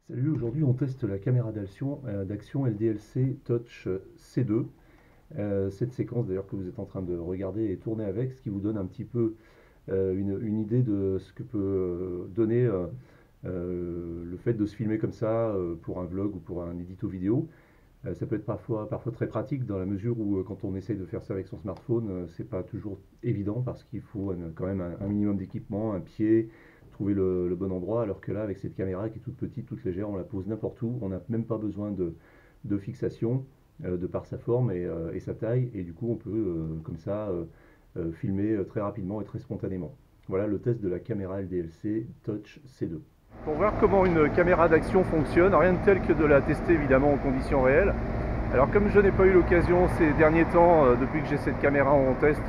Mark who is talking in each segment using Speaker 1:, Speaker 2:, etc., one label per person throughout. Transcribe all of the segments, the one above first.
Speaker 1: Salut, aujourd'hui on teste la caméra d'action LDLC Touch C2. Cette séquence d'ailleurs que vous êtes en train de regarder et tourner avec, ce qui vous donne un petit peu une idée de ce que peut donner le fait de se filmer comme ça pour un vlog ou pour un édito vidéo. Ça peut être parfois très pratique dans la mesure où quand on essaye de faire ça avec son smartphone, c'est pas toujours évident parce qu'il faut quand même un minimum d'équipement, un pied, trouver le bon endroit, alors que là, avec cette caméra qui est toute petite, toute légère, on la pose n'importe où, on n'a même pas besoin de fixation de par sa forme et sa taille, et du coup on peut comme ça filmer très rapidement et très spontanément. Voilà le test de la caméra LDLC Touch C2. Pour voir comment une caméra d'action fonctionne, rien de tel que de la tester évidemment en conditions réelles. Alors comme je n'ai pas eu l'occasion ces derniers temps, depuis que j'ai cette caméra en test,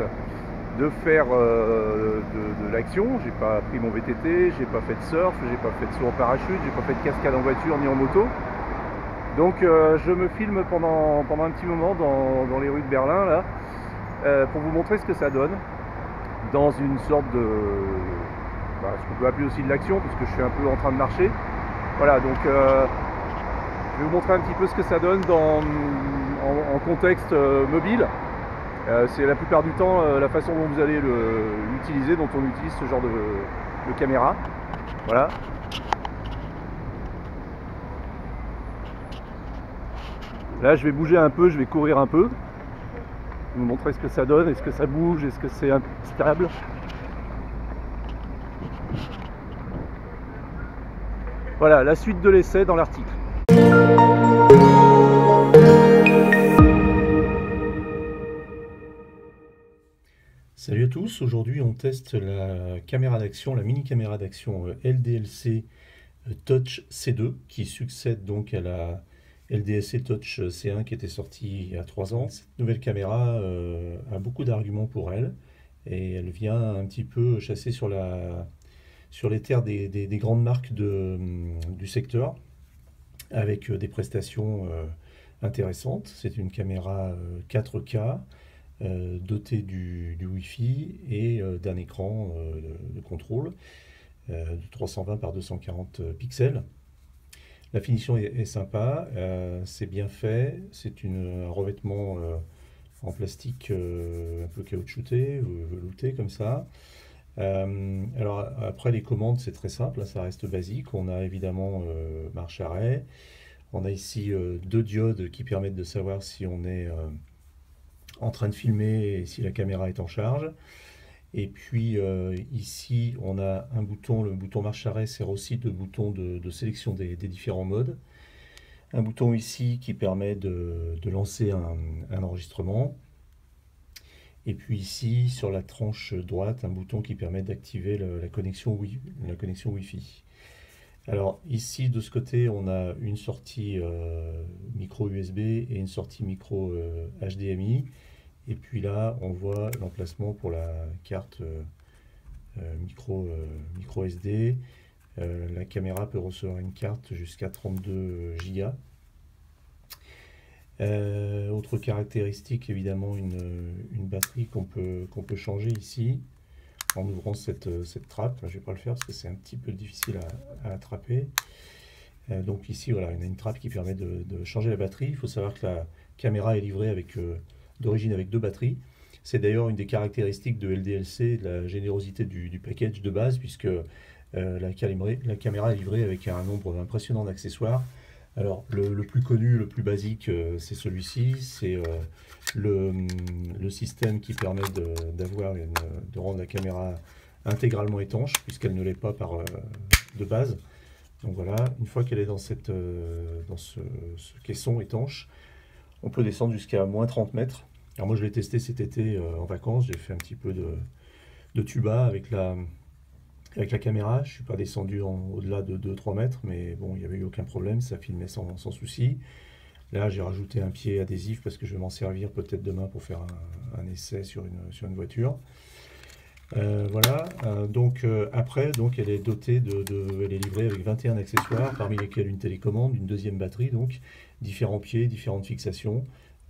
Speaker 1: de faire de l'action, j'ai pas pris mon VTT, j'ai pas fait de surf, j'ai pas fait de saut en parachute, j'ai pas fait de cascade en voiture ni en moto. Donc je me filme pendant un petit moment dans les rues de Berlin là, pour vous montrer ce que ça donne dans une sorte de ce qu'on peut appeler aussi de l'action, puisque je suis un peu en train de marcher. Voilà, donc je vais vous montrer un petit peu ce que ça donne en contexte mobile. C'est la plupart du temps la façon dont vous allez l'utiliser, dont on utilise ce genre de caméra. Voilà. Là, je vais bouger un peu, je vais courir un peu. Vous montrer ce que ça donne, est-ce que ça bouge, est-ce que c'est stable. Voilà, la suite de l'essai dans l'article. Salut à tous, aujourd'hui on teste la caméra d'action, la mini caméra d'action LDLC Touch C2 qui succède donc à la LDLC Touch C1 qui était sortie il y a 3 ans. Cette nouvelle caméra a beaucoup d'arguments pour elle et elle vient un petit peu chasser sur les terres des grandes marques du secteur avec des prestations intéressantes. C'est une caméra 4K dotée du Wi-Fi et d'un écran de contrôle de 320 par 240 pixels. La finition est sympa, c'est bien fait, c'est un revêtement en plastique un peu caoutchouté, velouté comme ça. Alors après les commandes c'est très simple, ça reste basique, on a évidemment marche-arrêt, on a ici deux diodes qui permettent de savoir si on est en train de filmer et si la caméra est en charge. Et puis ici on a un bouton, le bouton marche-arrêt sert aussi de bouton de sélection des différents modes. Un bouton ici qui permet de lancer un enregistrement. Et puis ici sur la tranche droite un bouton qui permet d'activer la connexion Wi-Fi. Alors ici de ce côté on a une sortie micro USB et une sortie micro HDMI. Et puis là, on voit l'emplacement pour la carte micro SD. La caméra peut recevoir une carte jusqu'à 32 Go. Autre caractéristique, évidemment, une batterie qu'on peut changer ici en ouvrant cette trappe. Là, je ne vais pas le faire parce que c'est un petit peu difficile à attraper. Donc ici, voilà, on a une trappe qui permet de changer la batterie. Il faut savoir que la caméra est livrée d'origine avec deux batteries. C'est d'ailleurs une des caractéristiques de LDLC, de la générosité du package de base, puisque la caméra est livrée avec un nombre impressionnant d'accessoires. Alors le plus connu, le plus basique, c'est celui-ci, c'est le système qui permet de rendre la caméra intégralement étanche, puisqu'elle ne l'est pas de base. Donc voilà, une fois qu'elle est dans ce caisson étanche, on peut descendre jusqu'à moins 30 mètres. Alors moi je l'ai testé cet été en vacances, j'ai fait un petit peu de tuba avec la caméra. Je ne suis pas descendu au-delà de 2-3 mètres, mais bon, il n'y avait eu aucun problème, ça filmait sans souci. Là j'ai rajouté un pied adhésif parce que je vais m'en servir peut-être demain pour faire un essai sur une voiture. Voilà, après elle est dotée elle est livrée avec 21 accessoires, parmi lesquels une télécommande, une deuxième batterie, donc différents pieds, différentes fixations,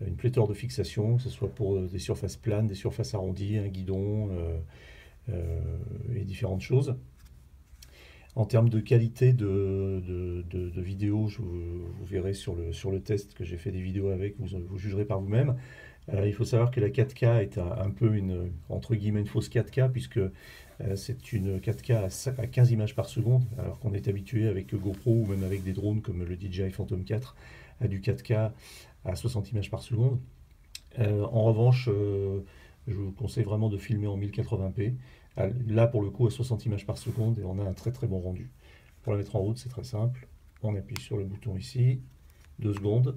Speaker 1: une pléthore de fixations, que ce soit pour des surfaces planes, des surfaces arrondies, un guidon et différentes choses. En termes de qualité de vidéo, vous verrez sur le test que j'ai fait des vidéos avec, vous jugerez par vous-même. Il faut savoir que la 4K est un peu entre guillemets une fausse 4K, puisque c'est une 4K à 15 images par seconde, alors qu'on est habitué avec GoPro ou même avec des drones comme le DJI Phantom 4 à du 4K à 60 images par seconde. En revanche, je vous conseille vraiment de filmer en 1080p. Là, pour le coup, à 60 images par seconde, et on a un très très bon rendu. Pour la mettre en route, c'est très simple. On appuie sur le bouton ici, 2 secondes.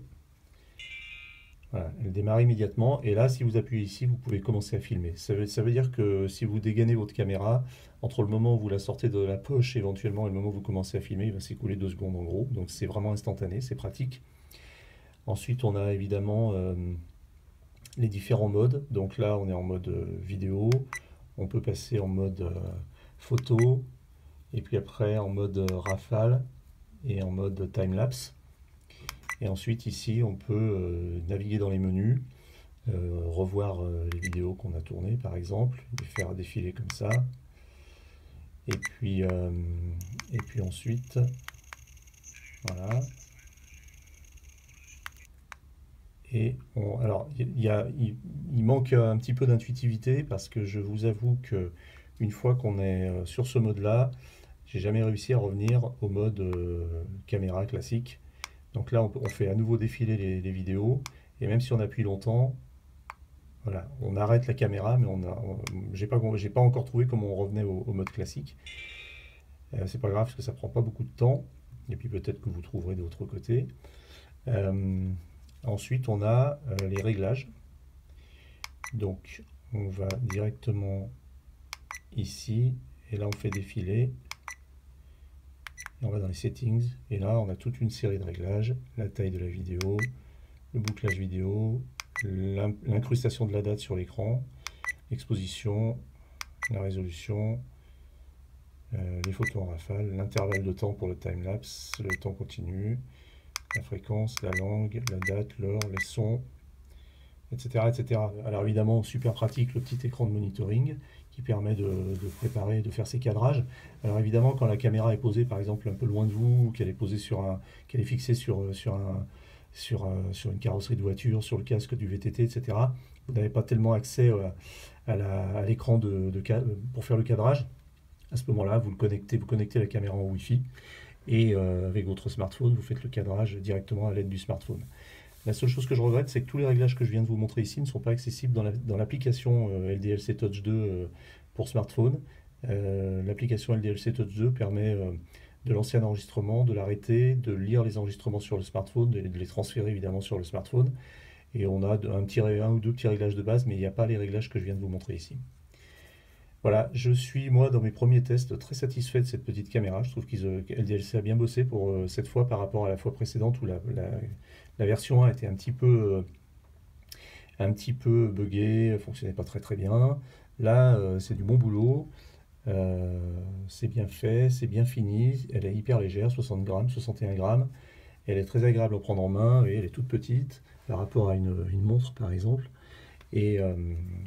Speaker 1: Voilà, elle démarre immédiatement. Et là, si vous appuyez ici, vous pouvez commencer à filmer. Ça veut dire que si vous dégainez votre caméra, entre le moment où vous la sortez de la poche éventuellement et le moment où vous commencez à filmer, il va s'écouler 2 secondes en gros. Donc c'est vraiment instantané, c'est pratique. Ensuite, on a évidemment les différents modes. Donc là, on est en mode vidéo. On peut passer en mode photo. Et puis après, en mode rafale et en mode time-lapse. Et ensuite, ici, on peut naviguer dans les menus, revoir les vidéos qu'on a tournées, par exemple, les faire défiler comme ça. Et puis ensuite, voilà. Et alors, il manque un petit peu d'intuitivité parce que je vous avoue que une fois qu'on est sur ce mode-là, j'ai jamais réussi à revenir au mode caméra classique. Donc là, on fait à nouveau défiler les vidéos, et même si on appuie longtemps, voilà, on arrête la caméra, mais j'ai pas encore trouvé comment on revenait au mode classique. C'est pas grave parce que ça prend pas beaucoup de temps, et puis peut-être que vous trouverez de l'autre côté. Ensuite, on a les réglages. Donc, on va directement ici, et là on fait défiler. Et on va dans les settings, et là on a toute une série de réglages, la taille de la vidéo, le bouclage vidéo, l'incrustation de la date sur l'écran, l'exposition, la résolution, les photos en rafale, l'intervalle de temps pour le time-lapse, le temps continu, la fréquence, la langue, la date, l'heure, les sons, etc., etc. Alors évidemment, super pratique, le petit écran de monitoring qui permet de préparer, de faire ses cadrages. Alors évidemment, quand la caméra est posée, par exemple, un peu loin de vous, ou qu'elle est posée qu'elle est fixée sur une carrosserie de voiture, sur le casque du VTT, etc., vous n'avez pas tellement accès à l'écran pour faire le cadrage. À ce moment-là, vous connectez la caméra en Wi-Fi, et avec votre smartphone, vous faites le cadrage directement à l'aide du smartphone. La seule chose que je regrette, c'est que tous les réglages que je viens de vous montrer ici ne sont pas accessibles dans l'application LDLC Touch 2 pour smartphone. L'application LDLC Touch 2 permet de lancer un enregistrement, de l'arrêter, de lire les enregistrements sur le smartphone, de les transférer évidemment sur le smartphone. Et on a un ou deux petits réglages de base, mais il n'y a pas les réglages que je viens de vous montrer ici. Voilà, je suis moi dans mes premiers tests très satisfait de cette petite caméra. Je trouve LDLC a bien bossé pour cette fois par rapport à la fois précédente où la version 1 était un petit peu buggée, fonctionnait pas très très bien. Là, c'est du bon boulot, c'est bien fait, c'est bien fini, elle est hyper légère, 60 grammes, 61 grammes. Elle est très agréable à prendre en main, et elle est toute petite par rapport à une montre par exemple. Et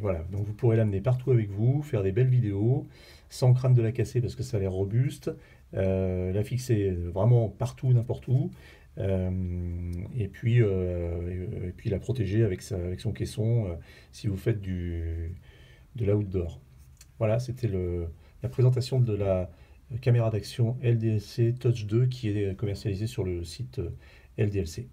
Speaker 1: voilà, donc vous pourrez l'amener partout avec vous, faire des belles vidéos, sans craindre de la casser parce que ça a l'air robuste, la fixer vraiment partout, n'importe où, et puis la protéger avec son caisson si vous faites de l'outdoor. Voilà, c'était la présentation de la caméra d'action LDLC Touch 2 qui est commercialisée sur le site LDLC.